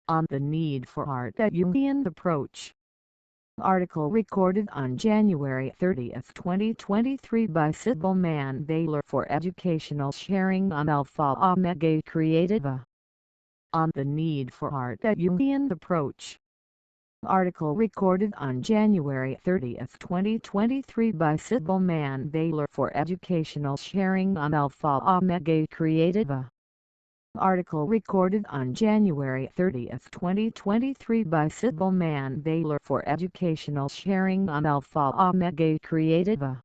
on the need for art, a Jungian approach. Article recorded on January 30, 2023 by Cybelle Manvailer for educational sharing on AlfaeOmegaCriativa. On the need for art, a Jungian approach. Article recorded on January 30, 2023 by Cybelle Manvailer for educational sharing on AlfaeOmegaCriativa. Article recorded on January 30, 2023 by Cybelle Manvailer for educational sharing on AlfaeOmegaCriativa.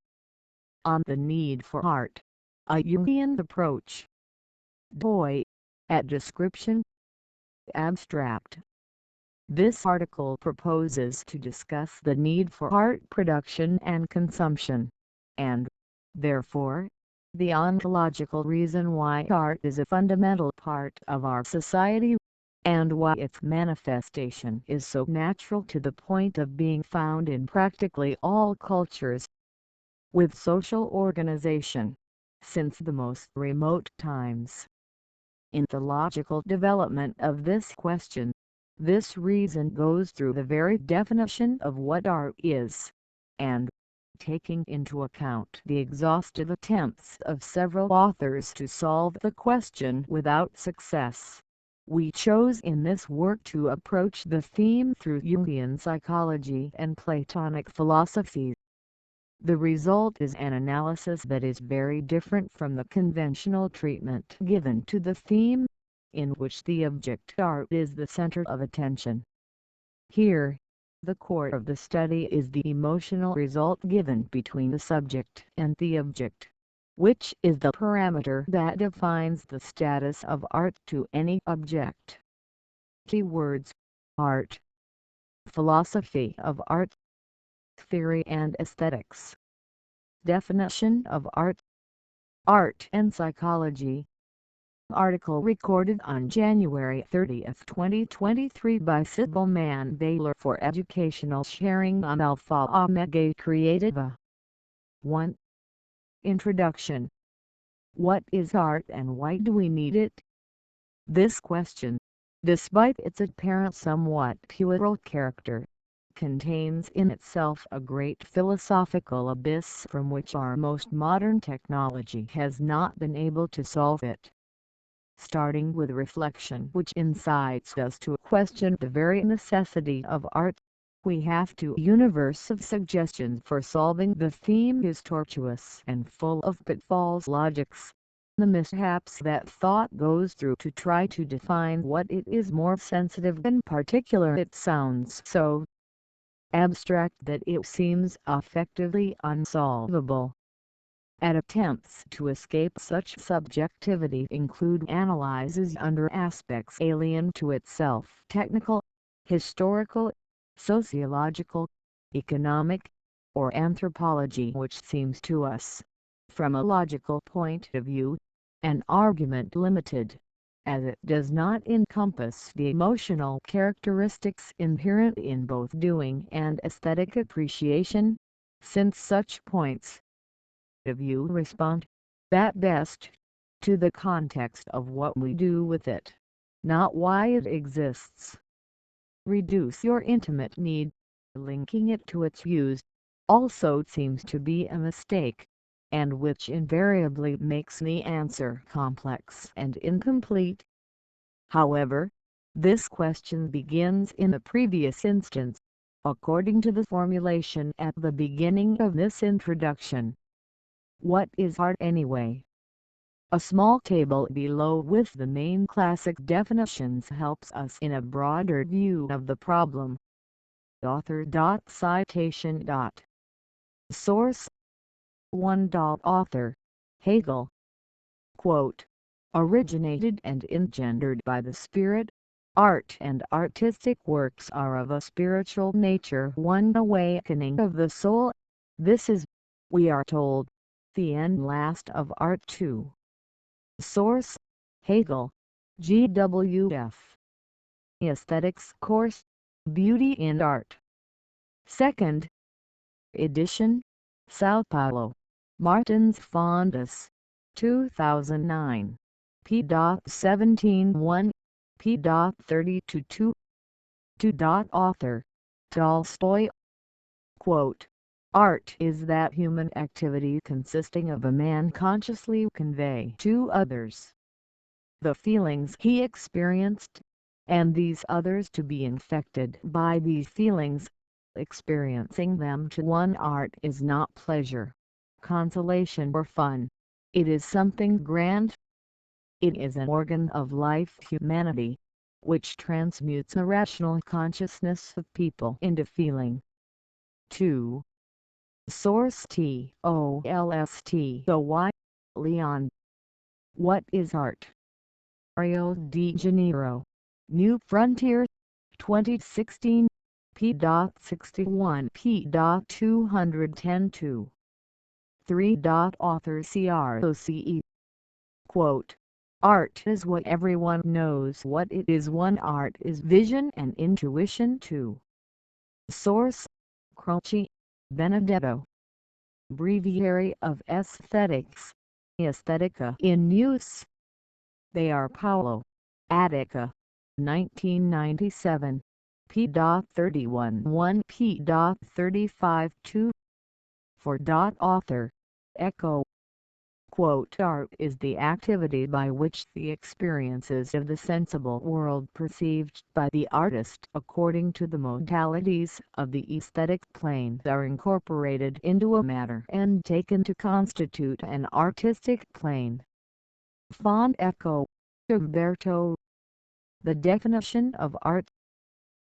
On the need for art, a Jungian approach. DOI. At description. Abstract. This article proposes to discuss the need for art production and consumption, and, therefore, the ontological reason why art is a fundamental part of our society, and why its manifestation is so natural to the point of being found in practically all cultures. With social organization, since the most remote times. In the logical development of this question, this reason goes through the very definition of what art is, and, taking into account the exhaustive attempts of several authors to solve the question without success, we chose in this work to approach the theme through Jungian psychology and platonic philosophy. The result is an analysis that is very different from the conventional treatment given to the theme, in which the object art is the center of attention. Here, the core of the study is the emotional result given between the subject and the object, which is the parameter that defines the status of art to any object. Keywords: art, philosophy of art, theory and aesthetics. Definition of art: art and psychology. Article recorded on January 30, 2023 by Cybelle Manvailer for educational sharing on AlfaeOmegaCriativa. 1. Introduction. What is art and why do we need it? This question, despite its apparent somewhat puerile character, contains in itself a great philosophical abyss from which our most modern technology has not been able to solve it. Starting with reflection which incites us to question the very necessity of art, we have to universe of suggestions for solving the theme is tortuous and full of pitfalls logics. The mishaps that thought goes through to try to define what it is more sensitive and particular it sounds so abstract that it seems effectively unsolvable. And attempts to escape such subjectivity include analyses under aspects alien to itself: technical, historical, sociological, economic, or anthropology, which seems to us, from a logical point of view, an argument limited, as it does not encompass the emotional characteristics inherent in both doing and aesthetic appreciation, since such points of view respond, at best, to the context of what we do with it, not why it exists. Reduce your intimate need, linking it to its use, also seems to be a mistake, and which invariably makes the answer complex and incomplete. However, this question begins in the previous instance, according to the formulation at the beginning of this introduction. What is art anyway? A small table below with the main classic definitions helps us in a broader view of the problem. Author. Citation. Source. 1. Author. Hegel. Quote, originated and engendered by the spirit, art and artistic works are of a spiritual nature, one awakening of the soul. This is, we are told, the end last of art too. Source: Hegel, GWF. Aesthetics Course, Beauty in Art. 2nd edition, Sao Paulo, Martins Fondas, 2009, p. 17. 1. p.32 2. Author Tolstoy. Quote, "Art is that human activity consisting of a man consciously convey to others the feelings he experienced, and these others to be infected by these feelings. Experiencing them to one art is not pleasure, consolation or fun. It is something grand. It is an organ of life humanity, which transmutes a rational consciousness of people into feeling." 2. Source Tolstoy, Leon. What is Art? Rio de Janeiro, New Frontier, 2016, p.61 p.210-2. 3. Author CROCE. Quote, "Art is what everyone knows what it is. One art is vision and intuition too." Source Croce, Benedetto. Breviary of Aesthetics, Aesthetica in Use. They are Paulo, Attica, 1997, p.31-1 p.35-2. 4. Author Echo. Quote, "Art is the activity by which the experiences of the sensible world perceived by the artist according to the modalities of the aesthetic plane are incorporated into a matter and taken to constitute an artistic plane." Font Echo, Umberto. The definition of art.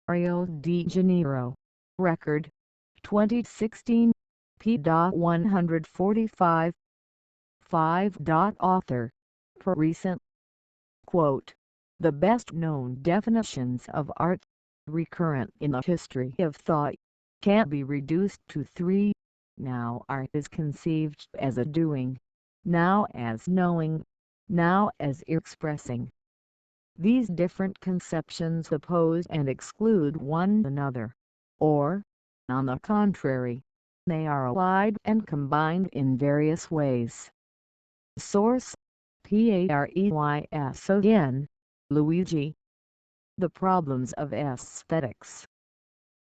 Rio de Janeiro, Record, 2016, p.145. 5. Author Parisen. Quote, "The best-known definitions of art, recurrent in the history of thought, can be reduced to three. Now art is conceived as a doing, now as knowing, now as expressing. These different conceptions oppose and exclude one another, or, on the contrary, they are allied and combined in various ways." Source Pareys again, Luigi. The Problems of Aesthetics.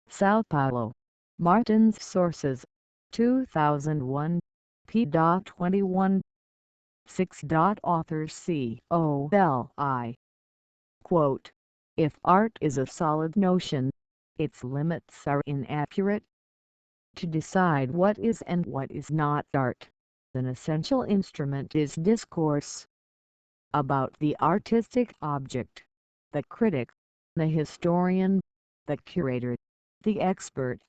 Sao Paulo, Martins Sources, 2001, p.21. 6. Author Cybelle. Quote, "If art is a solid notion, its limits are inaccurate. To decide what is and what is not art, an essential instrument is discourse about the artistic object. The critic, the historian, the curator, the expert,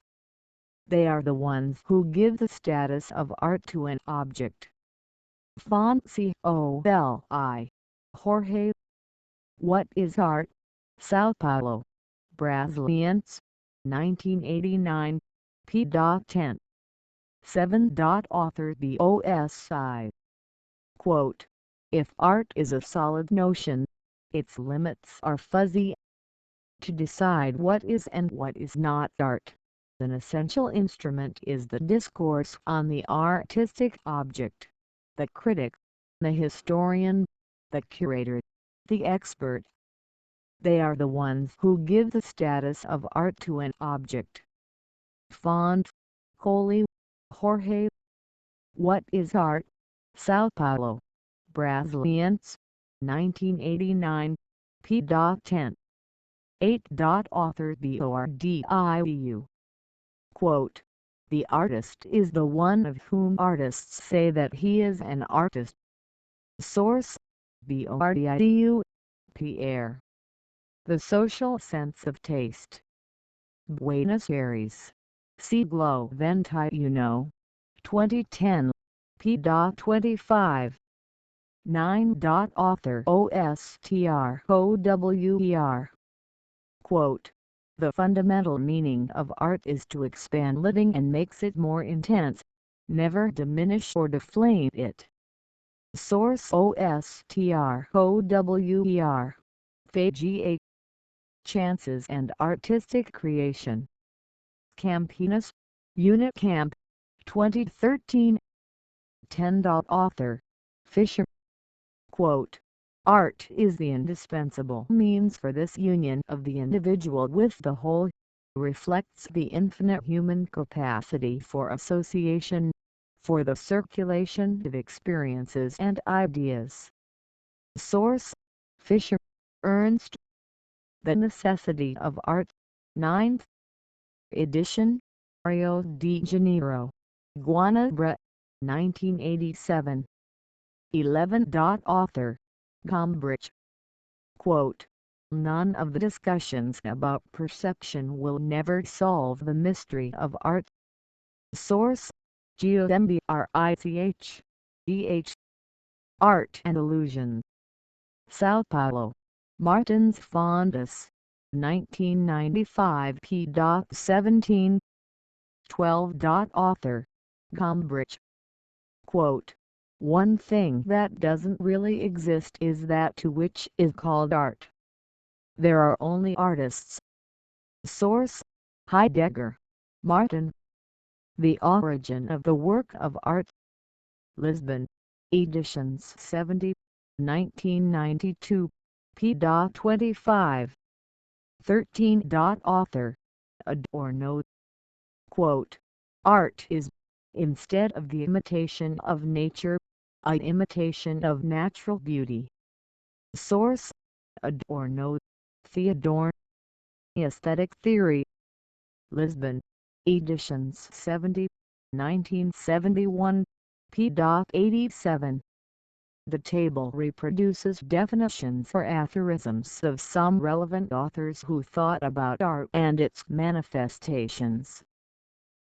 they are the ones who give the status of art to an object." Font Cybelle, Jorge. What is Art? Sao Paulo, Brasiliense, 1989, p.10. 7. Author BOSI. Quote, "If art is a solid notion, its limits are fuzzy. To decide what is and what is not art, an essential instrument is the discourse on the artistic object. The critic, the historian, the curator, the expert, they are the ones who give the status of art to an object." Font Coley, Jorge. What is Art? Sao Paulo, Brasiliense, 1989, p.10. 8. Author BORDIU. Quote, "The artist is the one of whom artists say that he is an artist." Source BORDIU, Pierre. The Social Sense of Taste. Buenos Aires, Siglo XXI, 2010, p.25. 9. Author OSTROWER. Quote, "The fundamental meaning of art is to expand living and makes it more intense, never diminish or deflame it." Source OSTROWER. Fage. Chances and Artistic Creation. Campinas, Unicamp, 2013. 10. Author Fisher. Quote, Art is the indispensable means for this union of the individual with the whole, reflects the infinite human capacity for association, for the circulation of experiences and ideas. Source: Fisher, Ernst. The Necessity of Art. 9th edition. Rio de Janeiro, Guanabara, 1987. 11. Author: Gombrich. Quote, "None of the discussions about perception will never solve the mystery of art." Source: GOMBRICH. Art and Illusion. Sao Paulo: Martins Fontes, 1995. p. 17. 12. Author: Gombrich. Quote, "One thing that doesn't really exist is that to which is called art. There are only artists." Source: Heidegger, Martin. The Origin of the Work of Art. Lisbon: Editions 70, 1992. p. 25. 13. Author: Adorno. Quote, "Art is, instead of the imitation of nature, an imitation of natural beauty." Source: Adorno, Theodore. Aesthetic Theory. Lisbon: Editions 70, 1971. p. 87. The table reproduces definitions or aphorisms of some relevant authors who thought about art and its manifestations.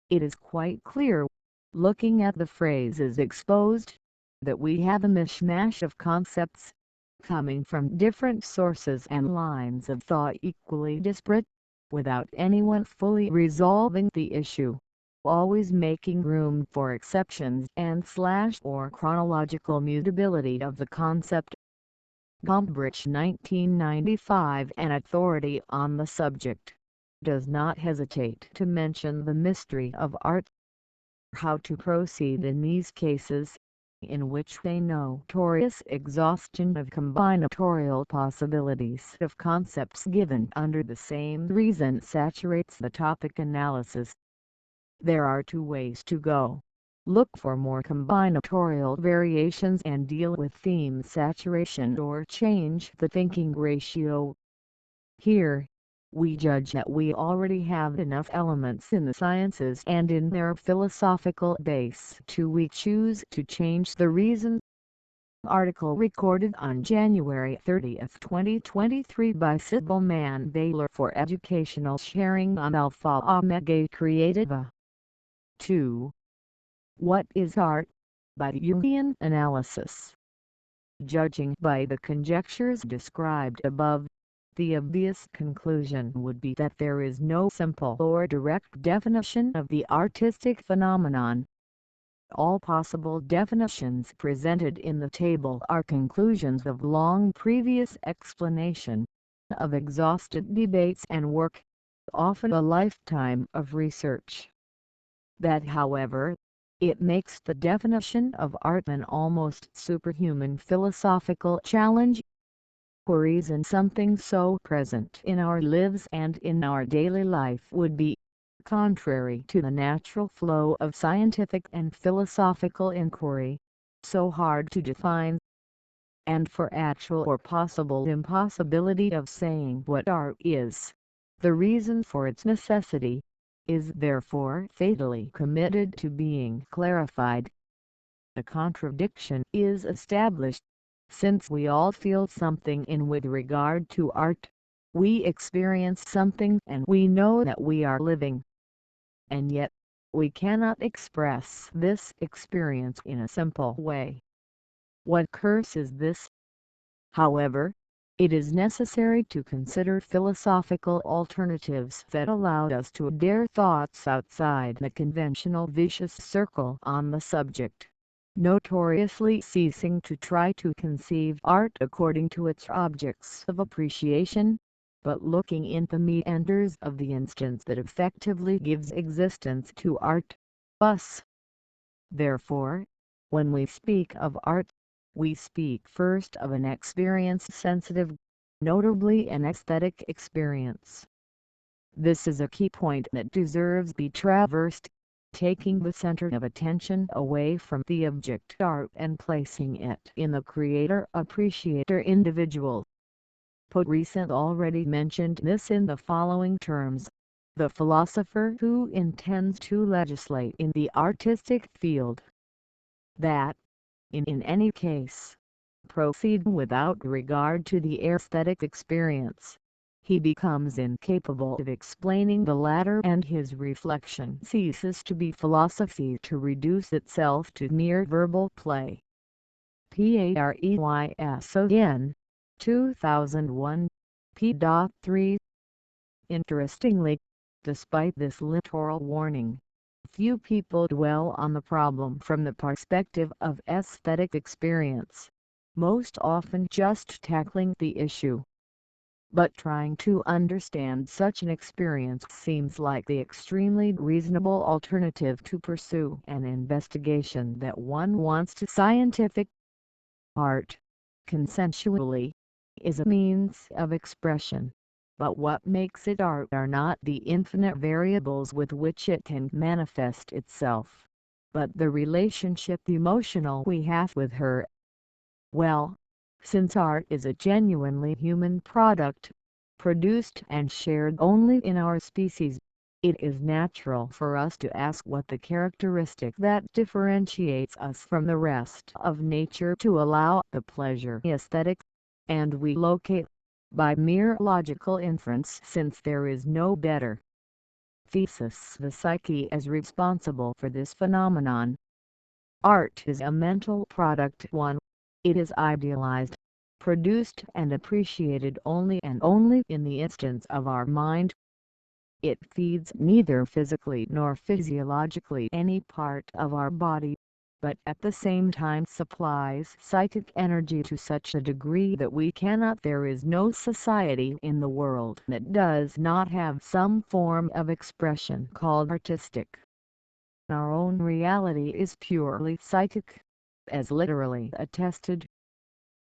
It is quite clear, looking at the phrases exposed, that we have a mishmash of concepts, coming from different sources and lines of thought equally disparate, without anyone fully resolving the issue, always making room for exceptions and or chronological mutability of the concept. Gombrich, 1995, an authority on the subject, does not hesitate to mention the mystery of art. How to proceed in these cases, in which a notorious exhaustion of combinatorial possibilities of concepts given under the same reason saturates the topic analysis. There are two ways to go. Look for more combinatorial variations and deal with theme saturation, or change the thinking ratio. Here, we judge that we already have enough elements in the sciences and in their philosophical base we choose to change the reason. Article recorded on January 30, 2023 by Cybelle Manvailer for educational sharing on AlfaeOmegaCriativa. 2. What is art? By Jungian analysis. Judging by the conjectures described above, the obvious conclusion would be that there is no simple or direct definition of the artistic phenomenon. All possible definitions presented in the table are conclusions of long previous explanation, of exhausted debates and work, often a lifetime of research. That, however, it makes the definition of art an almost superhuman philosophical challenge. Queries in something so present in our lives and in our daily life would be contrary to the natural flow of scientific and philosophical inquiry, so hard to define. And for actual or possible impossibility of saying what art is, the reason for its necessity, is therefore fatally committed to being clarified. A contradiction is established, since we all feel something in with regard to art. We experience something and we know that we are living. And yet, we cannot express this experience in a simple way. What curse is this? However, it is necessary to consider philosophical alternatives that allow us to dare thoughts outside the conventional vicious circle on the subject, notoriously ceasing to try to conceive art according to its objects of appreciation, but looking in the meanders of the instance that effectively gives existence to art, us. Therefore, when we speak of art, We speak first of an experience sensitive, notably an aesthetic experience. This is a key point that deserves be traversed, taking the center of attention away from the object art and placing it in the creator-appreciator individual. Recent already mentioned this in the following terms: the philosopher who intends to legislate in the artistic field, that, in any case, proceed without regard to the aesthetic experience, he becomes incapable of explaining the latter, and his reflection ceases to be philosophy to reduce itself to mere verbal play. Pareys 2001, p.3. Interestingly, despite this literal warning, few people dwell on the problem from the perspective of aesthetic experience, most often just tackling the issue. But trying to understand such an experience seems like the extremely reasonable alternative to pursue an investigation that one wants to scientific. Art, consensually, is a means of expression, but what makes it art are not the infinite variables with which it can manifest itself, but the relationship emotional we have with her. Well, since art is a genuinely human product, produced and shared only in our species, it is natural for us to ask what the characteristic that differentiates us from the rest of nature to allow the pleasure aesthetic, and we locate, by mere logical inference, since there is no better thesis, the psyche as responsible for this phenomenon. Art is a mental product. 1. It is idealized, produced and appreciated only and only in the instance of our mind. It feeds neither physically nor physiologically any part of our body, but at the same time supplies psychic energy to such a degree that we cannot. There is no society in the world that does not have some form of expression called artistic. Our own reality is purely psychic, as literally attested.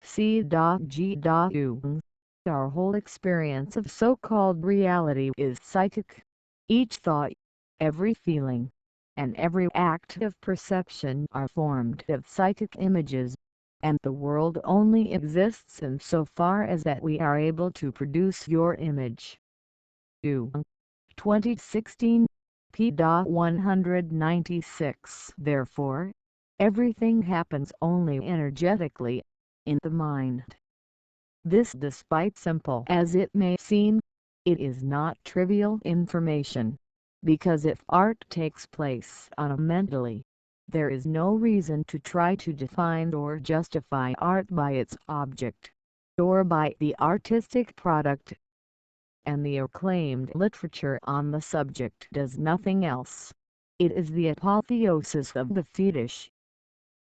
C.G. Jung. Our whole experience of so-called reality is psychic. Each thought, every feeling, and every act of perception are formed of psychic images, and the world only exists in so far as that we are able to produce your image. Jung. 2016, p. 196. Therefore, everything happens only energetically, in the mind. This, despite simple as it may seem, it is not trivial information, because if art takes place mentally, there is no reason to try to define or justify art by its object, or by the artistic product, and the acclaimed literature on the subject does nothing else. It is the apotheosis of the fetish.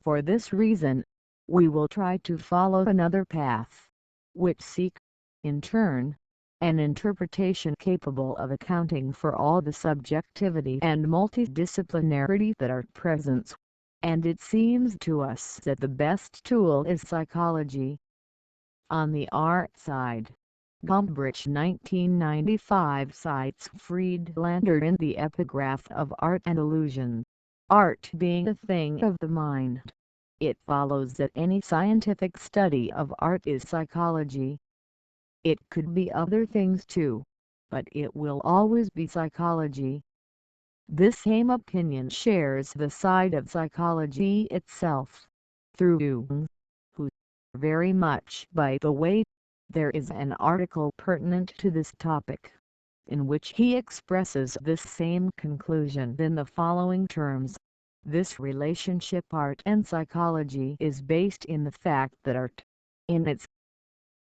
For this reason, we will try to follow another path, which seek, in turn, an interpretation capable of accounting for all the subjectivity and multidisciplinarity that are present, and it seems to us that the best tool is psychology. On the art side, Gombrich 1995 cites Friedlander in the epigraph of Art and Illusion. Art being a thing of the mind, it follows that any scientific study of art is psychology. It could be other things too, but it will always be psychology. This same opinion shares the side of psychology itself, through Jung, who, very much by the way, there is an article pertinent to this topic, in which he expresses this same conclusion in the following terms: this relationship art and psychology is based in the fact that art, in its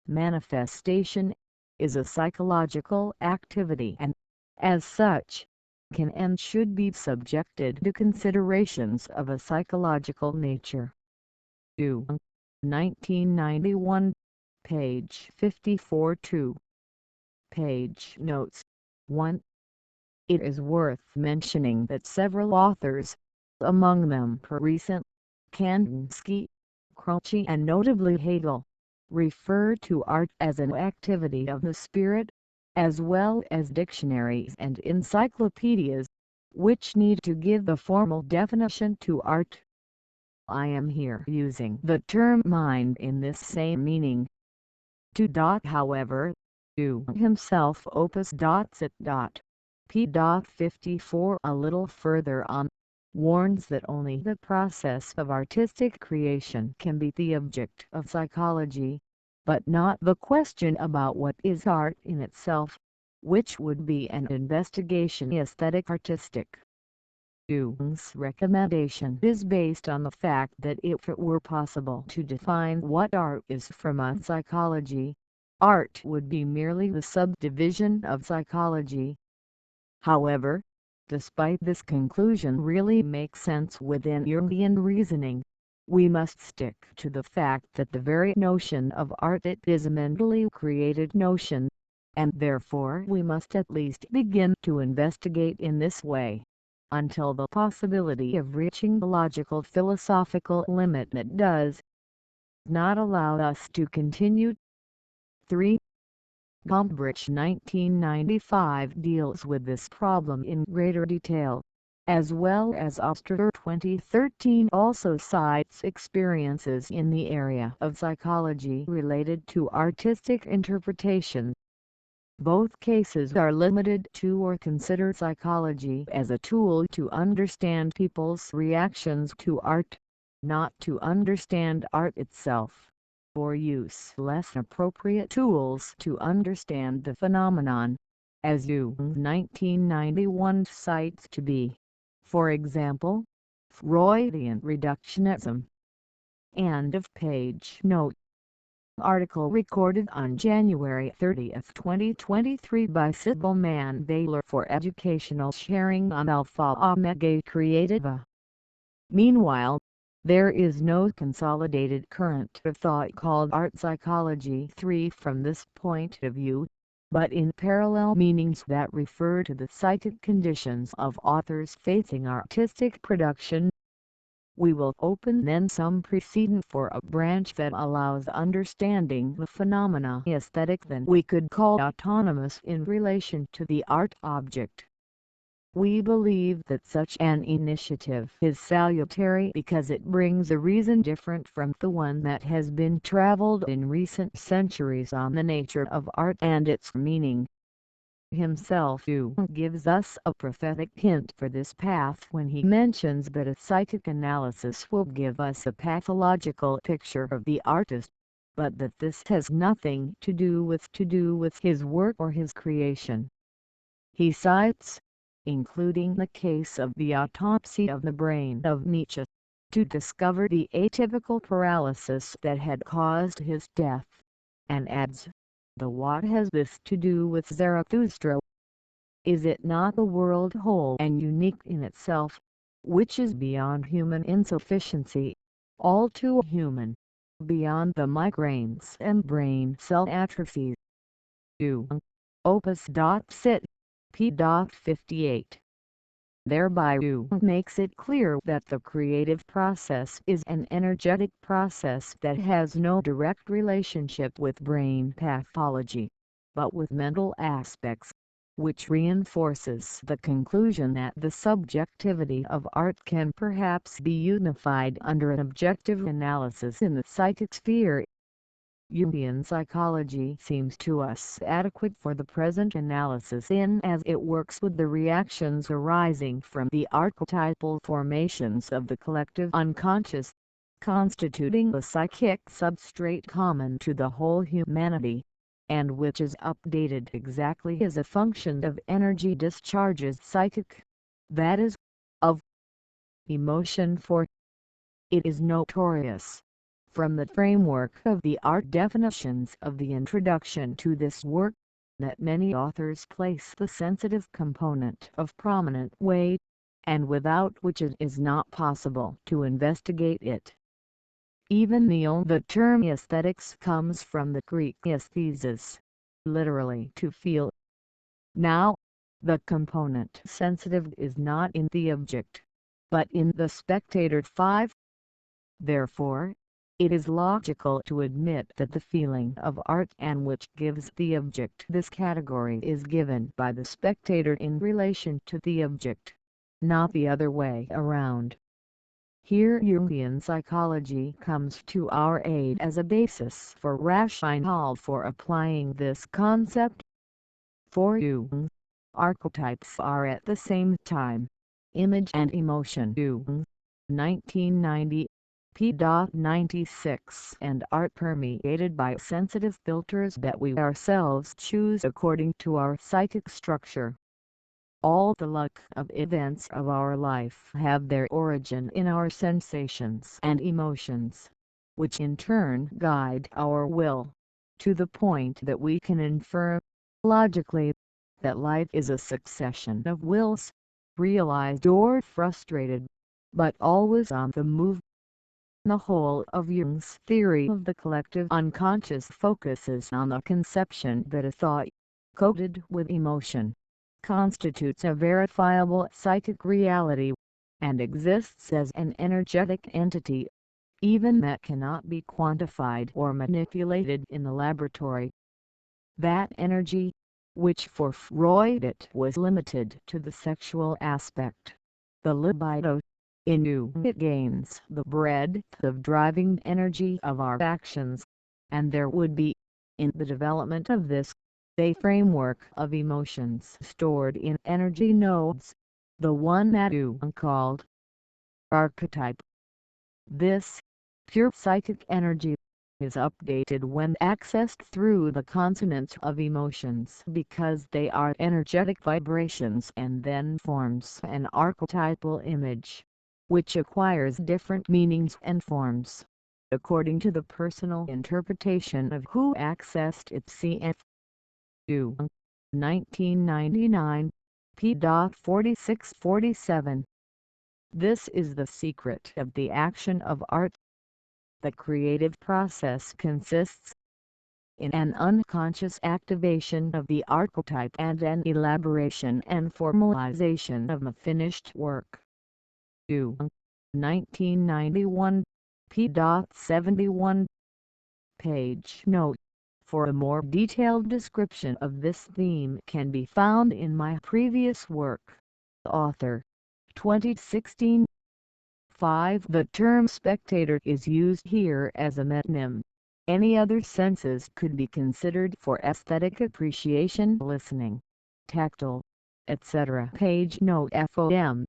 manifestation, is a psychological activity and, as such, can and should be subjected to considerations of a psychological nature. Jung, 1991, page 54-2. Page notes. 1. It is worth mentioning that several authors, among them recent, Kandinsky, Croce and notably Hegel, refer to art as an activity of the spirit, as well as dictionaries and encyclopedias, which need to give a formal definition to art. I am here using the term mind in this same meaning. However, himself p.54 a little further on, warns that only the process of artistic creation can be the object of psychology, but not the question about what is art in itself, which would be an investigation aesthetic-artistic. Jung's recommendation is based on the fact that if it were possible to define what art is from a psychology, art would be merely the subdivision of psychology. However, despite this conclusion really makes sense within Jungian reasoning, we must stick to the fact that the very notion of art it is a mentally created notion, and therefore we must at least begin to investigate in this way, until the possibility of reaching the logical philosophical limit that does not allow us to continue. 3. Gombrich 1995 deals with this problem in greater detail, as well as Oster 2013 also cites experiences in the area of psychology related to artistic interpretation. Both cases are limited to or consider psychology as a tool to understand people's reactions to art, not to understand art itself, or use less appropriate tools to understand the phenomenon, as Jung 1991 cites to be, for example, Freudian reductionism. End of page. Note. Article recorded on January 30, 2023 by Cybelle Manvailer for educational sharing on AlfaeOmegaCriativa. Meanwhile, there is no consolidated current of thought called art psychology 3 from this point of view, but in parallel meanings that refer to the psychic conditions of authors facing artistic production. We will open then some precedent for a branch that allows understanding the phenomena aesthetic that we could call autonomous in relation to the art object. We believe that such an initiative is salutary because it brings a reason different from the one that has been traveled in recent centuries on the nature of art and its meaning. Himself gives us a prophetic hint for this path when he mentions that a psychic analysis will give us a pathological picture of the artist, but that this has nothing to do with his work or his creation. He cites, including the case of the autopsy of the brain of Nietzsche, to discover the atypical paralysis that had caused his death, and adds, what has this to do with Zarathustra? Is it not the world whole and unique in itself, which is beyond human insufficiency, all too human, beyond the migraines and brain cell atrophies? Opus.sit. p.58. Thereby makes it clear that the creative process is an energetic process that has no direct relationship with brain pathology, but with mental aspects, which reinforces the conclusion that the subjectivity of art can perhaps be unified under an objective analysis in the psychic sphere. Jungian psychology seems to us adequate for the present analysis in as it works with the reactions arising from the archetypal formations of the collective unconscious, constituting the psychic substrate common to the whole humanity, and which is updated exactly as a function of energy discharges psychic, that is, of emotion. For it is notorious, from the framework of the art definitions of the introduction to this work, that many authors place the sensitive component of prominent weight, and without which it is not possible to investigate it. Even the term aesthetics comes from the Greek aesthesis, literally to feel. Now, the component sensitive is not in the object, but in the spectator. 5. Therefore, it is logical to admit that the feeling of art and which gives the object this category is given by the spectator in relation to the object, not the other way around. Here Jungian psychology comes to our aid as a basis for rationale for applying this concept. For Jung, archetypes are at the same time image and emotion. Jung, 1990, p.96 and art permeated by sensitive filters that we ourselves choose according to our psychic structure. All the luck of events of our life have their origin in our sensations and emotions, which in turn guide our will, to the point that we can infer, logically, that life is a succession of wills, realized or frustrated, but always on the move. The whole of Jung's theory of the collective unconscious focuses on the conception that a thought, coded with emotion, constitutes a verifiable psychic reality, and exists as an energetic entity, even that cannot be quantified or manipulated in the laboratory. That energy, which for Freud it was limited to the sexual aspect, the libido, in Jung it gains the breadth of driving energy of our actions, and there would be, in the development of this, a framework of emotions stored in energy nodes, the one that Jung called archetype. This, pure psychic energy, is updated when accessed through the consonance of emotions because they are energetic vibrations and then forms an archetypal image, which acquires different meanings and forms, according to the personal interpretation of who accessed it. Cf. Jung, 1999, p.46-47. This is the secret of the action of art. The creative process consists in an unconscious activation of the archetype and an elaboration and formalization of the finished work. Jung, 1991, p.71. Page note. For a more detailed description of this theme can be found in my previous work. Author, 2016. 5. The term spectator is used here as a metonym. Any other senses could be considered for aesthetic appreciation, listening, tactile, etc. Page note. FOM.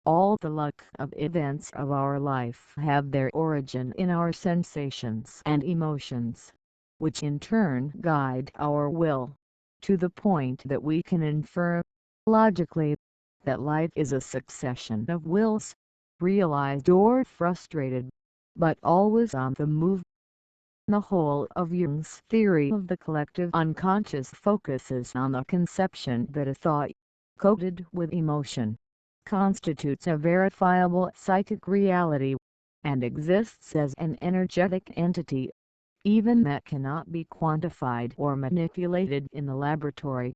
All the luck of events of our life have their origin in our sensations and emotions, which in turn guide our will, to the point that we can infer, logically, that life is a succession of wills, realized or frustrated, but always on the move. The whole of Jung's theory of the collective unconscious focuses on the conception that a thought, coded with emotion, constitutes a verifiable psychic reality, and exists as an energetic entity, even that cannot be quantified or manipulated in the laboratory.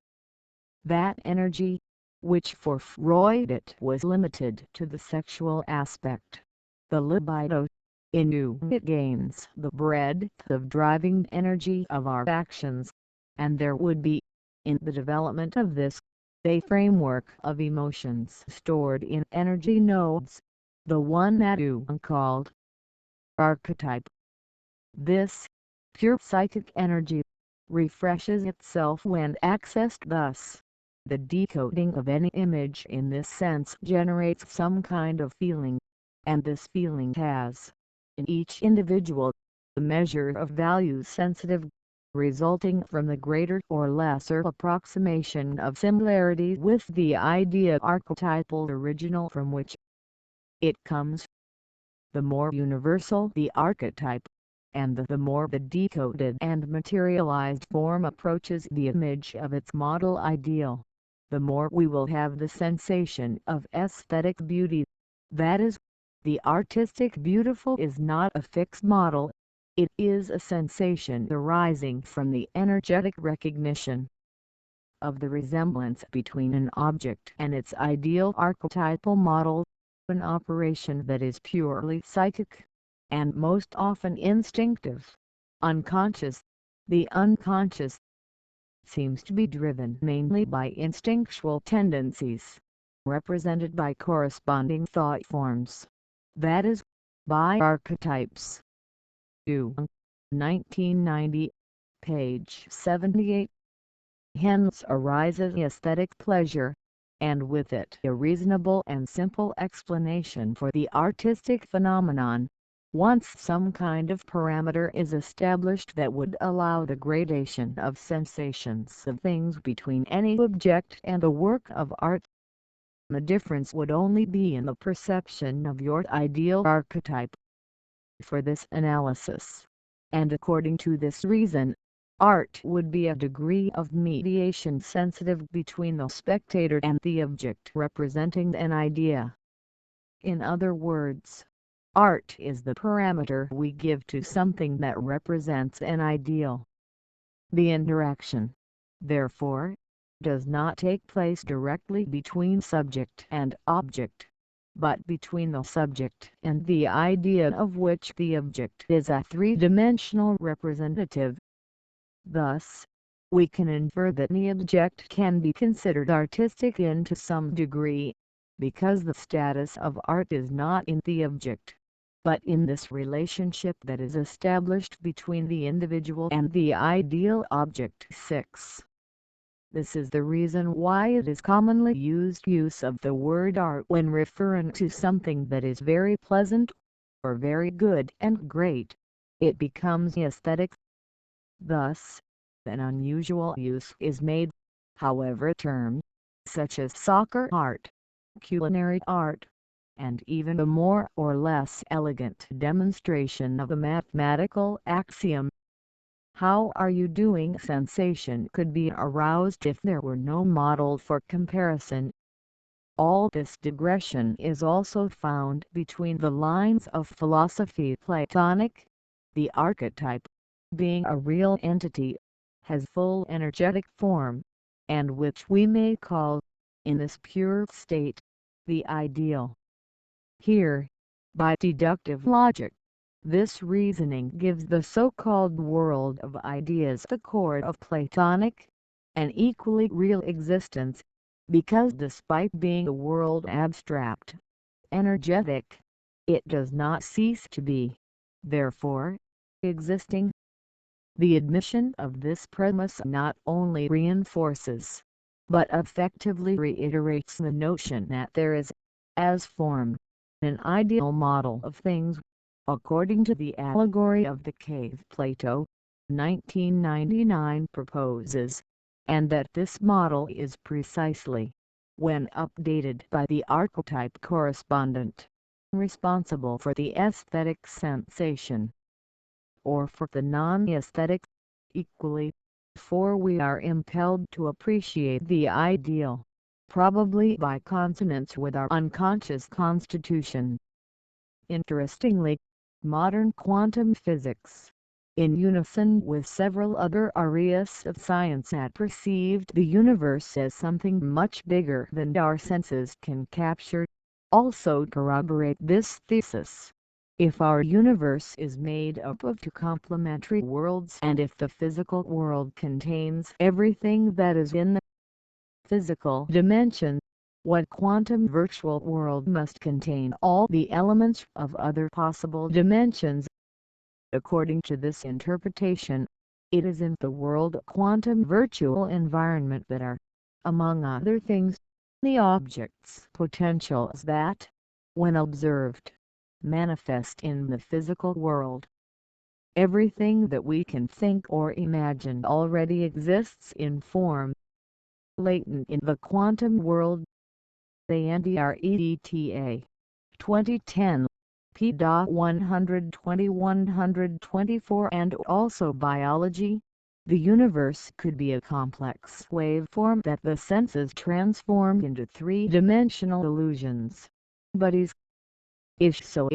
That energy, which for Freud it was limited to the sexual aspect, the libido, in Jung it gains the breadth of driving energy of our actions, and there would be, in the development of this, a framework of emotions stored in energy nodes, the one that Jung called archetype. This, pure psychic energy, refreshes itself when accessed thus. The decoding of any image in this sense generates some kind of feeling, and this feeling has, in each individual, the measure of value sensitive, resulting from the greater or lesser approximation of similarity with the idea archetypal original from which it comes. The more universal the archetype, and the more the decoded and materialized form approaches the image of its model ideal, the more we will have the sensation of aesthetic beauty. That is, the artistic beautiful is not a fixed model, it is a sensation arising from the energetic recognition of the resemblance between an object and its ideal archetypal model, an operation that is purely psychic, and most often instinctive, unconscious. The unconscious seems to be driven mainly by instinctual tendencies, represented by corresponding thought forms, that is, by archetypes. Jung, 1990, page 78. Hence arises aesthetic pleasure, and with it a reasonable and simple explanation for the artistic phenomenon, once some kind of parameter is established that would allow the gradation of sensations of things between any object and a work of art. The difference would only be in the perception of your ideal archetype. For this analysis, and according to this reason, art would be a degree of mediation sensitive between the spectator and the object representing an idea. In other words, art is the parameter we give to something that represents an ideal. The interaction, therefore, does not take place directly between subject and object, but between the subject and the idea of which the object is a three-dimensional representative. Thus, we can infer that the object can be considered artistic to some degree, because the status of art is not in the object, but in this relationship that is established between the individual and the ideal object. 6. This is the reason why it is commonly used use of the word art when referring to something that is very pleasant, or very good and great. It becomes aesthetic. Thus, an unusual use is made, however termed, such as soccer art, culinary art, and even a more or less elegant demonstration of a mathematical axiom. How are you doing? Sensation could be aroused if there were no model for comparison. All this digression is also found between the lines of philosophy. Platonic, the archetype, being a real entity, has full energetic form, and which we may call, in this pure state, the ideal. Here, by deductive logic, this reasoning gives the so-called world of ideas the core of Platonic, an equally real existence, because despite being a world abstract, energetic, it does not cease to be, therefore, existing. The admission of this premise not only reinforces, but effectively reiterates the notion that there is, as form, an ideal model of things, according to the allegory of the cave Plato, 1999 proposes, and that this model is precisely, when updated by the archetype correspondent, responsible for the aesthetic sensation, or for the non-aesthetic, equally, for we are impelled to appreciate the ideal, probably by consonance with our unconscious constitution. Interestingly, modern quantum physics, in unison with several other areas of science that perceived the universe as something much bigger than our senses can capture, also corroborate this thesis. If our universe is made up of two complementary worlds, and if the physical world contains everything that is in the physical dimension, what quantum virtual world must contain all the elements of other possible dimensions. According to this interpretation, it is in the world quantum virtual environment that are, among other things, the objects' potentials that, when observed, manifest in the physical world. Everything that we can think or imagine already exists in form, latent in the quantum world. The AndREDTA, 2010, p. 120-124. And also biology. The universe could be a complex waveform that the senses transform into three-dimensional illusions. But if so,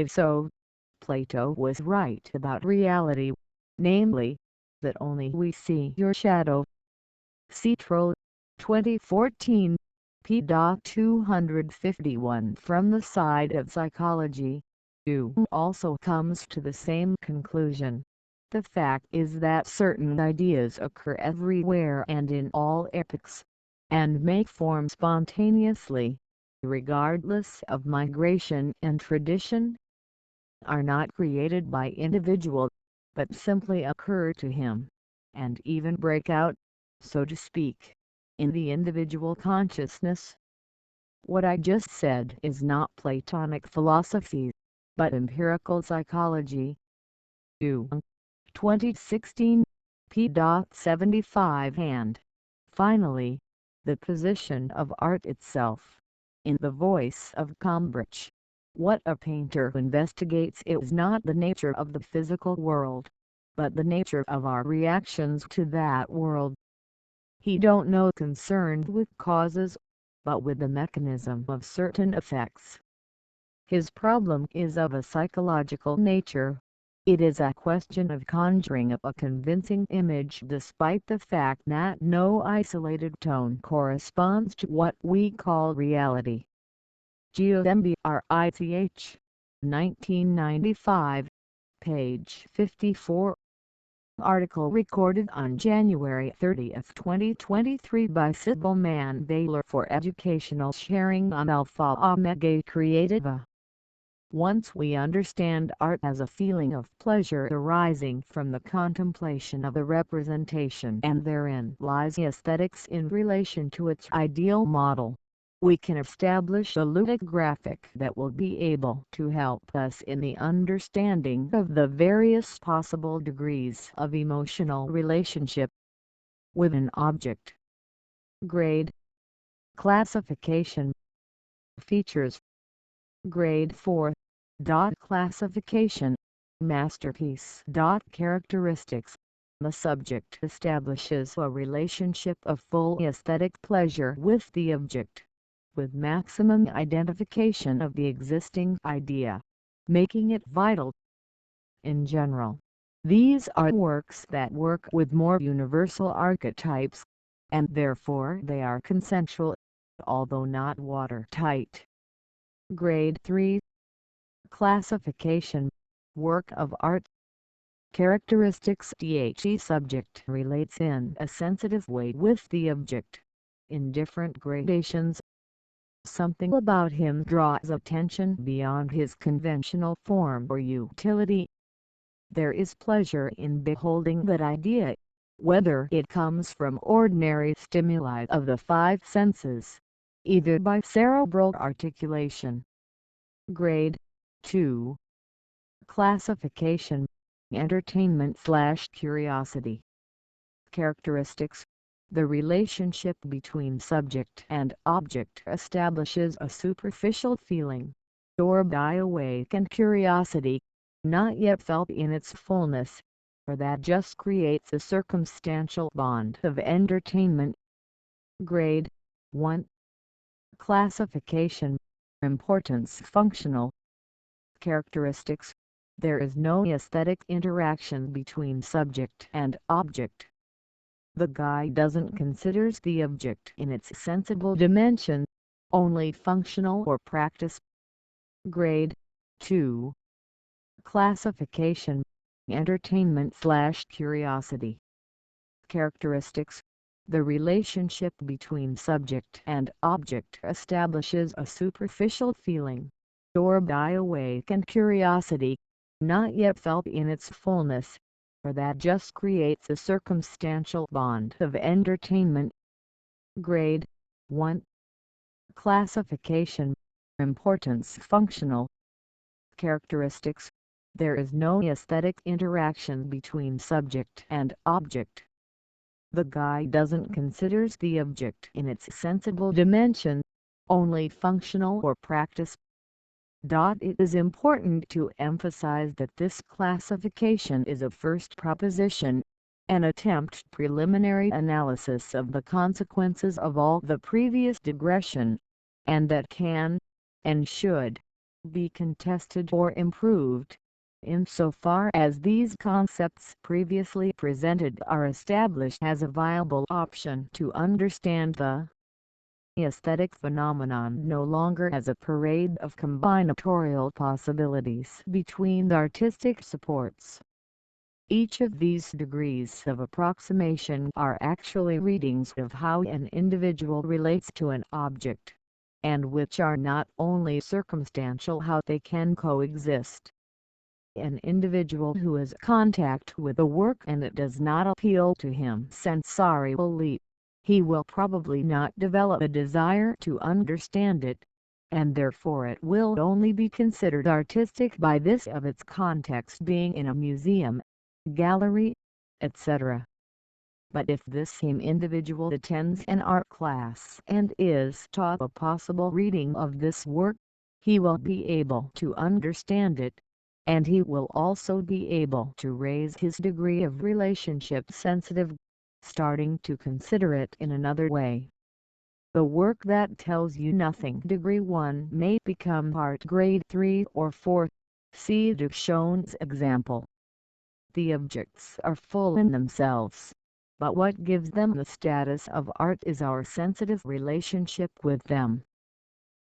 Plato was right about reality, namely, that only we see your shadow. Citro, 2014, p. 251. From the side of psychology, also comes to the same conclusion. The fact is that certain ideas occur everywhere and in all epochs, and may form spontaneously, regardless of migration and tradition, are not created by individual, but simply occur to him, and even break out, so to speak, in the individual consciousness. What I just said is not Platonic philosophy, but empirical psychology. Jung, 2016, p. 75. And, finally, the position of art itself. In the voice of Combridge, what a painter investigates is not the nature of the physical world, but the nature of our reactions to that world. He don't know concerned with causes, but with the mechanism of certain effects. His problem is of a psychological nature. It is a question of conjuring up a convincing image despite the fact that no isolated tone corresponds to what we call reality. Jungian, 1995, page 54. Article recorded on January 30, 2023 by Cybelle Manvailer for educational sharing on AlfaeOmegaCriativa. Once we understand art as a feeling of pleasure arising from the contemplation of the representation and therein lies aesthetics in relation to its ideal model, we can establish a ludographic that will be able to help us in the understanding of the various possible degrees of emotional relationship with an object. Grade. Classification. Features. Grade 4. Classification. Masterpiece. Characteristics. The subject establishes a relationship of full aesthetic pleasure with the object, with maximum identification of the existing idea, making it vital. In general, these are works that work with more universal archetypes, and therefore they are consensual, although not watertight. Grade 3. Classification. Work of art. Characteristics. The subject relates in a sensitive way with the object, in different gradations. Something about him draws attention beyond his conventional form or utility. There is pleasure in beholding that idea, whether it comes from ordinary stimuli of the five senses, either by cerebral articulation. Grade 2. Classification. Entertainment/curiosity. Characteristics. The relationship between subject and object establishes a superficial feeling, or by awakened curiosity, not yet felt in its fullness, or that just creates a circumstantial bond of entertainment. Grade 1. Classification. Importance. Functional. Characteristics. There is no aesthetic interaction between subject and object. The guy doesn't consider the object in its sensible dimension, only functional or practice. Grade 2. Classification. Entertainment/curiosity. Characteristics. The relationship between subject and object establishes a superficial feeling, or by awakened curiosity, not yet felt in its fullness, or that just creates a circumstantial bond of entertainment. Grade 1. Classification. Importance. Functional. Characteristics. There is no aesthetic interaction between subject and object. The guy doesn't consider the object in its sensible dimension, only functional or practice. It is important to emphasize that this classification is a first proposition, an attempt preliminary analysis of the consequences of all the previous digression, and that can, and should, be contested or improved, insofar as these concepts previously presented are established as a viable option to understand the aesthetic phenomenon no longer as a parade of combinatorial possibilities between artistic supports. Each of these degrees of approximation are actually readings of how an individual relates to an object, and which are not only circumstantial how they can coexist. An individual who has contact with a work and it does not appeal to him sensorially, he will probably not develop a desire to understand it, and therefore it will only be considered artistic by this of its context being in a museum, gallery, etc. But if this same individual attends an art class and is taught a possible reading of this work, he will be able to understand it, and he will also be able to raise his degree of relationship sensitive, starting to consider it in another way. The work that tells you nothing degree 1 may become art grade 3 or 4, see Duchamp's example. The objects are full in themselves, but what gives them the status of art is our sensitive relationship with them.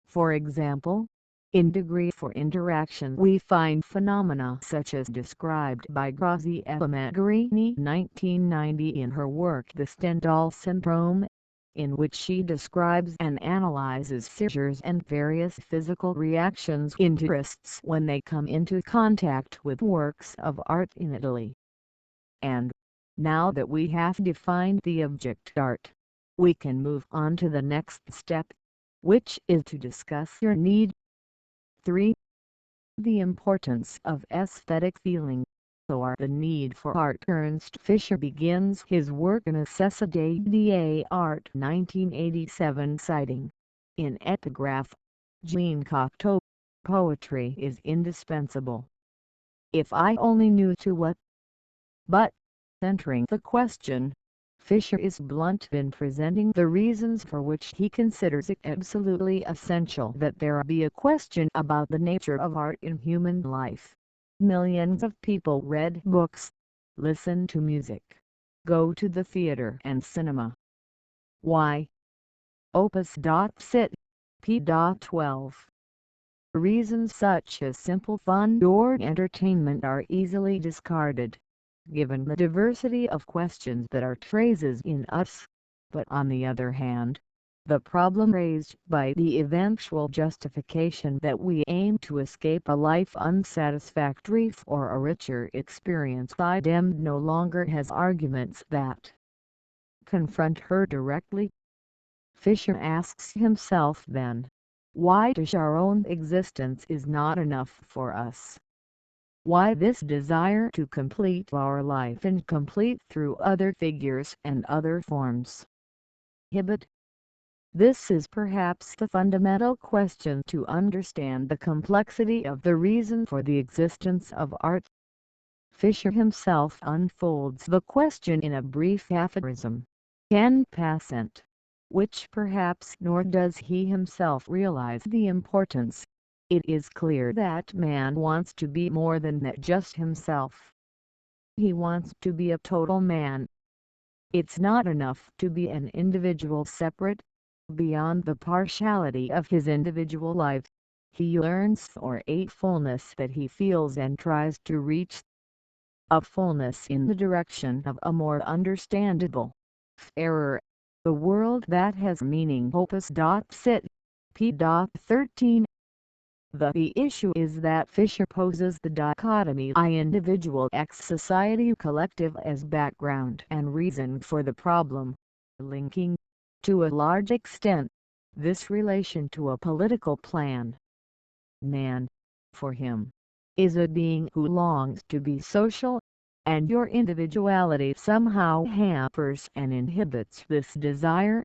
For example, in degree 4 interaction we find phenomena such as described by Cybelle Manvailer 1990 in her work The Stendhal Syndrome, in which she describes and analyzes seizures and various physical reactions in tourists when they come into contact with works of art in Italy. And, now that we have defined the object art, we can move on to the next step, which is to discuss your need. 3. The importance of aesthetic feeling. Or the need for art. Ernst Fischer begins his work in Necessité d'Art 1987 citing, in epigraph, Jean Cocteau, poetry is indispensable. If I only knew to what. But, centering the question, Fischer is blunt in presenting the reasons for which he considers it absolutely essential that there be a question about the nature of art in human life. Millions of people read books, listen to music, go to the theater and cinema. Why? Opus.sit. p.12. Reasons such as simple fun or entertainment are easily discarded, given the diversity of questions that are traces in us. But on the other hand, the problem raised by the eventual justification that we aim to escape a life unsatisfactory for a richer experience idem no longer has arguments that confront her directly. Fischer asks himself then, why does our own existence is not enough for us? Why this desire to complete our life incomplete through other figures and other forms? Hibbett. This is perhaps the fundamental question to understand the complexity of the reason for the existence of art. Fischer himself unfolds the question in a brief aphorism, Can passant, which perhaps nor does he himself realize the importance. It is clear that man wants to be more than that just himself. He wants to be a total man. It's not enough to be an individual separate, beyond the partiality of his individual life. He yearns for a fullness that he feels and tries to reach. A fullness in the direction of a more understandable, fairer, the world that has meaning. Opus.sit. p.13. The issue is that Fischer poses the dichotomy I-individual x-society collective as background and reason for the problem, linking, to a large extent, this relation to a political plan. Man, for him, is a being who longs to be social, and your individuality somehow hampers and inhibits this desire.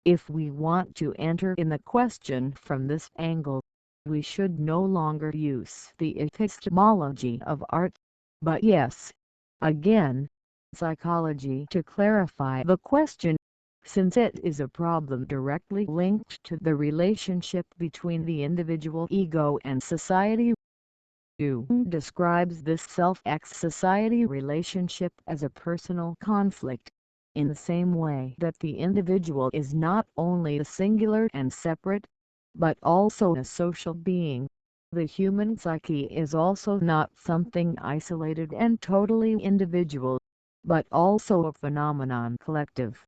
If we want to enter in the question from this angle, we should no longer use the epistemology of art, but again, psychology to clarify the question, since it is a problem directly linked to the relationship between the individual ego and society. Jung describes this self-ex-society relationship as a personal conflict, In the same way that the individual is not only a singular and separate, but also a social being, the human psyche is also not something isolated and totally individual, but also a phenomenon collective.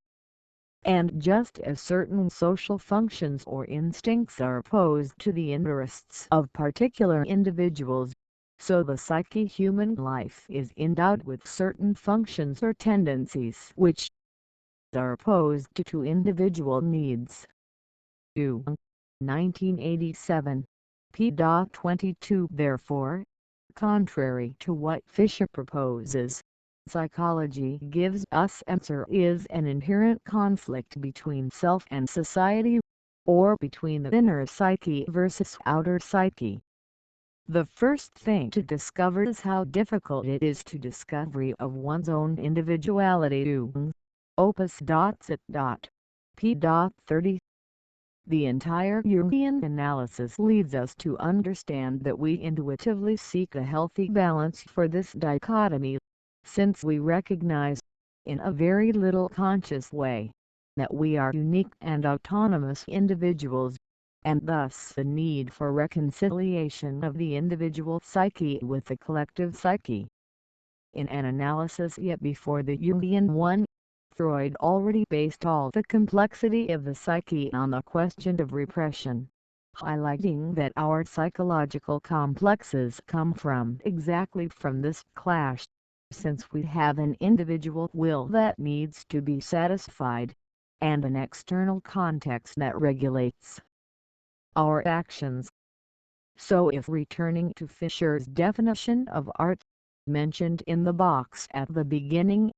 And just as certain social functions or instincts are opposed to the interests of particular individuals, so the psyche human life is endowed with certain functions or tendencies which are opposed to individual needs. 2. 1987. p. 22. Therefore, contrary to what Fisher proposes, psychology gives us answer is an inherent conflict between self and society, or between the inner psyche versus outer psyche. The first thing to discover is how difficult it is to discovery of one's own individuality. Opus. Sit. p. 30. The entire Jungian analysis leads us to understand that we intuitively seek a healthy balance for this dichotomy, since we recognize, in a very little conscious way, that we are unique and autonomous individuals, and thus the need for reconciliation of the individual psyche with the collective psyche. In an analysis yet before the Jungian one, Freud already based all the complexity of the psyche on the question of repression, highlighting that our psychological complexes come exactly from this clash, since we have an individual will that needs to be satisfied, and an external context that regulates our actions. So if returning to Fisher's definition of art, mentioned in the box at the beginning,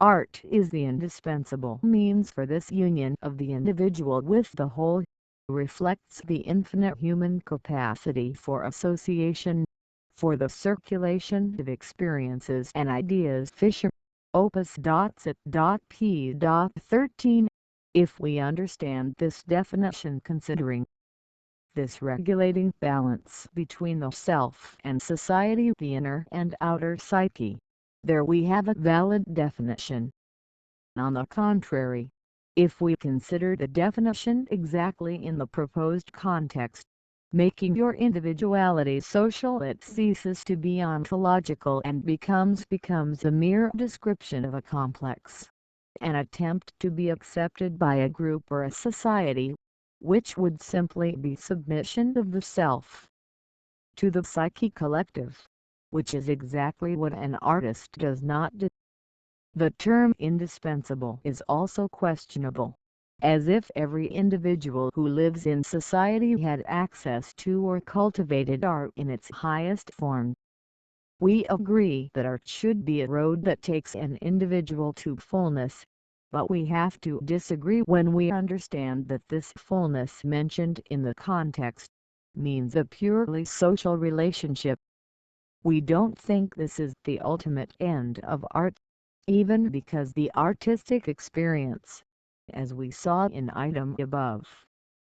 art is the indispensable means for this union of the individual with the whole, reflects the infinite human capacity for association, for the circulation of experiences and ideas. Fisher. Opus. Sit. p. 13. If we understand this definition considering this regulating balance between the self and society, the inner and outer psyche, there we have a valid definition. On the contrary, if we consider the definition exactly in the proposed context, making your individuality social, it ceases to be ontological and becomes a mere description of a complex, an attempt to be accepted by a group or a society, which would simply be submission of the self to the psyche collective, which is exactly what an artist does not do. The term indispensable is also questionable, as if every individual who lives in society had access to or cultivated art in its highest form. We agree that art should be a road that takes an individual to fullness, but we have to disagree when we understand that this fullness mentioned in the context means a purely social relationship. We don't think this is the ultimate end of art, even because the artistic experience, as we saw in item above,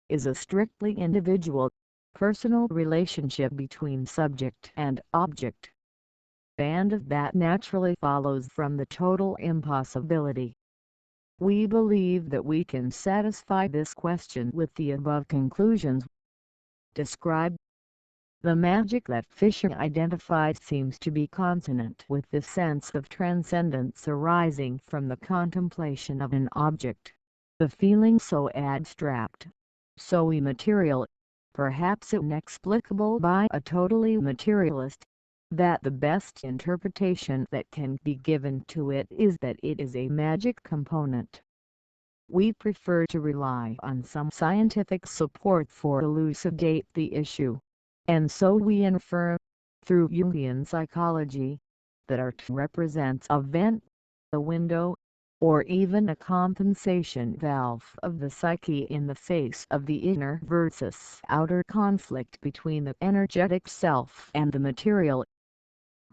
is a strictly individual, personal relationship between subject and object. And that naturally follows from the total impossibility. We believe that we can satisfy this question with the above conclusions. Describe. The magic that Fisher identified seems to be consonant with the sense of transcendence arising from the contemplation of an object, the feeling so abstract, so immaterial, perhaps inexplicable by a totally materialist, that the best interpretation that can be given to it is that it is a magic component. We prefer to rely on some scientific support for elucidate the issue, and so we infer, through Jungian psychology, that art represents a vent, a window, or even a compensation valve of the psyche in the face of the inner versus outer conflict between the energetic self and the material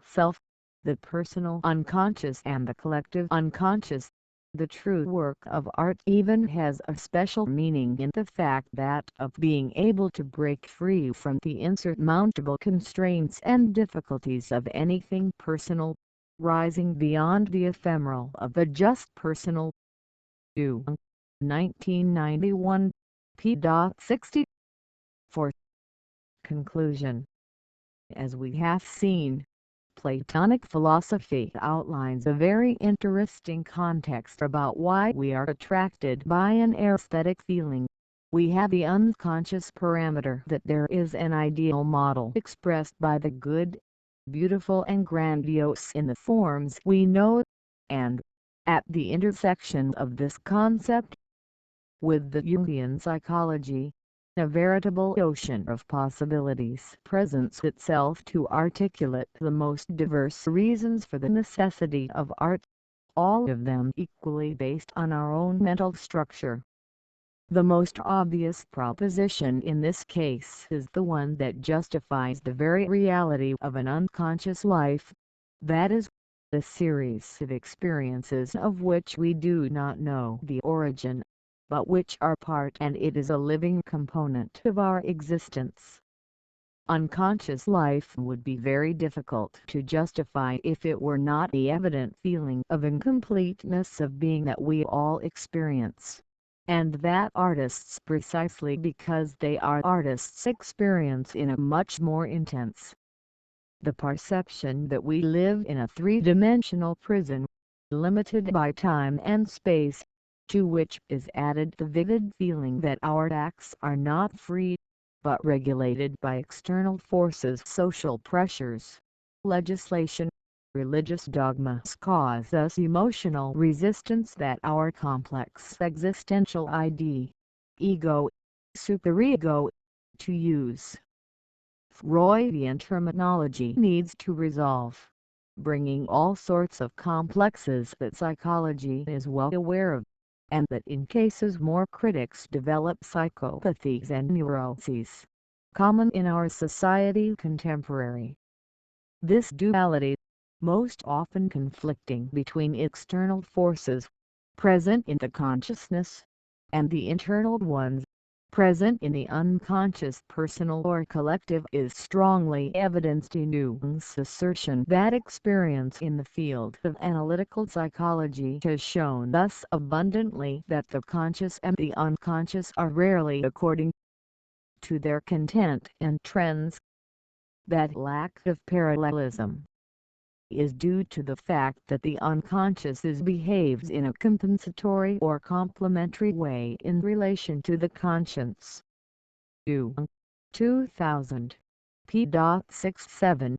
self, the personal unconscious and the collective unconscious. The true work of art even has a special meaning in the fact that of being able to break free from the insurmountable constraints and difficulties of anything personal, rising beyond the ephemeral of the just personal, Jung, 1991, p. 60. For conclusion, as we have seen, Platonic philosophy outlines a very interesting context about why we are attracted by an aesthetic feeling. We have the unconscious parameter that there is an ideal model expressed by the good, beautiful and grandiose in the forms we know, and, at the intersection of this concept with the Jungian psychology, a veritable ocean of possibilities presents itself to articulate the most diverse reasons for the necessity of art, all of them equally based on our own mental structure. The most obvious proposition in this case is the one that justifies the very reality of an unconscious life, that is, the series of experiences of which we do not know the origin, but which are part and it is a living component of our existence. Unconscious life would be very difficult to justify if it were not the evident feeling of incompleteness of being that we all experience, and that artists, precisely because they are artists, experience in a much more intense. The perception that we live in a three-dimensional prison, limited by time and space, to which is added the vivid feeling that our acts are not free, but regulated by external forces, social pressures, legislation, religious dogmas, cause us emotional resistance that our complex existential ego, superego, to use Freudian terminology, needs to resolve, bringing all sorts of complexes that psychology is well aware of, and that in cases more critics develop psychopathies and neuroses, common in our society contemporary. This duality, most often conflicting between external forces, present in the consciousness, and the internal ones, present in the unconscious personal or collective, is strongly evidenced in Jung's assertion that experience in the field of analytical psychology has shown us abundantly that the conscious and the unconscious are rarely according to their content and trends. That lack of parallelism is due to the fact that the unconscious behaves in a compensatory or complementary way in relation to the conscience. Jung, 2000, p. 67.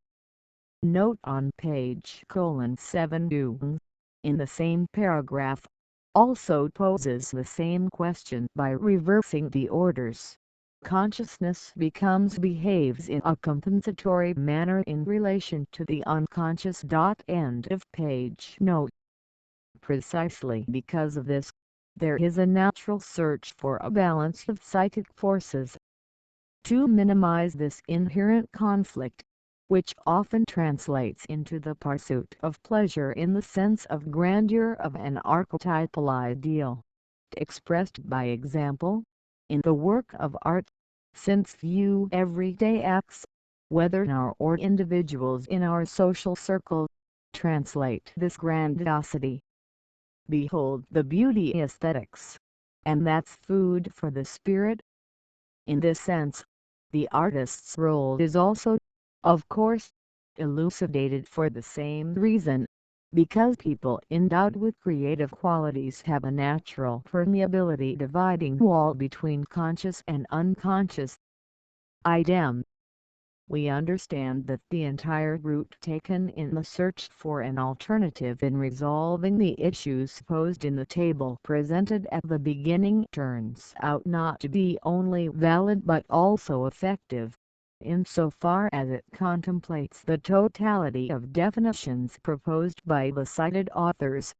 Note on page 7. Jung, in the same paragraph, also poses the same question by reversing the orders. Consciousness behaves in a compensatory manner in relation to the unconscious. End of page. Note. Precisely because of this, there is a natural search for a balance of psychic forces. To minimize this inherent conflict, which often translates into the pursuit of pleasure in the sense of grandeur of an archetypal ideal, expressed by example, in the work of art, since few everyday acts, whether now or individuals in our social circle, translate this grandiosity. Behold the beauty aesthetics, and that's food for the spirit. In this sense, the artist's role is also, of course, elucidated for the same reason, because people endowed with creative qualities have a natural permeability dividing wall between conscious and unconscious. Idem. We understand that the entire route taken in the search for an alternative in resolving the issues posed in the table presented at the beginning turns out not to be only valid but also effective, insofar as it contemplates the totality of definitions proposed by the cited authors,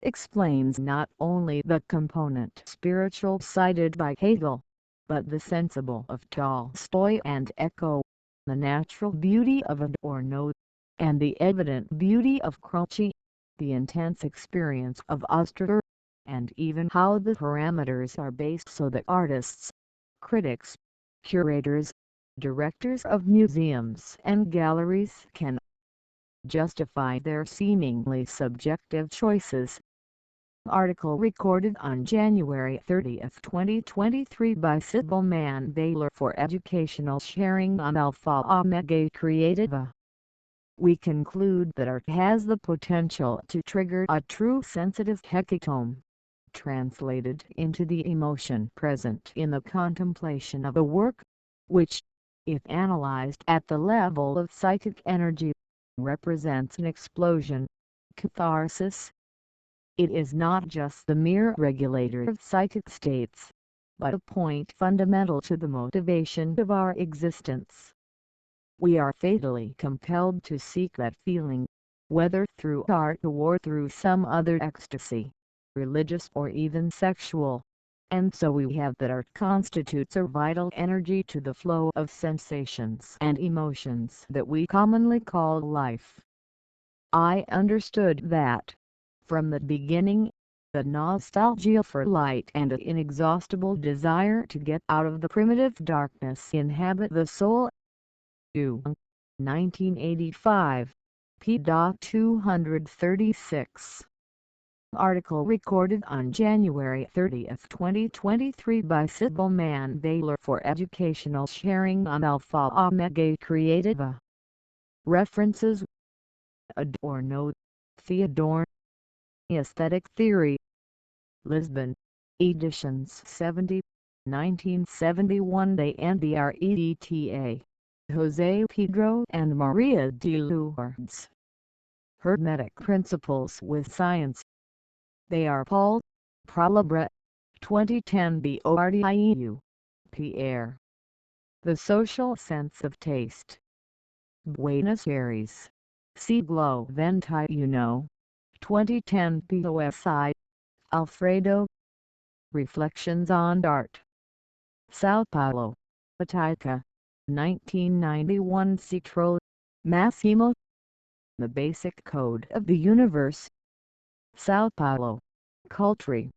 explains not only the component spiritual cited by Hegel, but the sensible of Tolstoy and Eco, the natural beauty of Adorno, and the evident beauty of Croce, the intense experience of Oster, and even how the parameters are based so that artists, critics, curators, directors of museums and galleries can justify their seemingly subjective choices. Article recorded on January 30, 2023 by Cybelle Manvailer for educational sharing on AlfaeOmegaCriativa. We conclude that art has the potential to trigger a true sensitive hecatome, translated into the emotion present in the contemplation of a work, which, if analyzed at the level of psychic energy, represents an explosion, catharsis. It is not just the mere regulator of psychic states, but a point fundamental to the motivation of our existence. We are fatally compelled to seek that feeling, whether through art or through some other ecstasy, religious or even sexual, and so we have that art constitutes a vital energy to the flow of sensations and emotions that we commonly call life. I understood that, from the beginning, the nostalgia for light and an inexhaustible desire to get out of the primitive darkness inhabit the soul. 1985, p. 236. Article recorded on January 30, 2023 by Cybelle Manvailer for educational sharing on AlfaeOmegaCriativa. References: Adorno, Theodore. Aesthetic Theory. Lisbon, Editions 70, 1971. De Andreta, Jose Pedro and Maria de Lourdes. Hermetic Principles with Science. They are Paul, Pralabra, 2010. Bordieu, Pierre. The Social Sense of Taste. Buenos Aires, Siglo XXI, 2010. POSI, Alfredo. Reflections on Art. Sao Paulo, Atica, 1991. Citro, Massimo. The Basic Code of the Universe. Sao Paulo, Culture.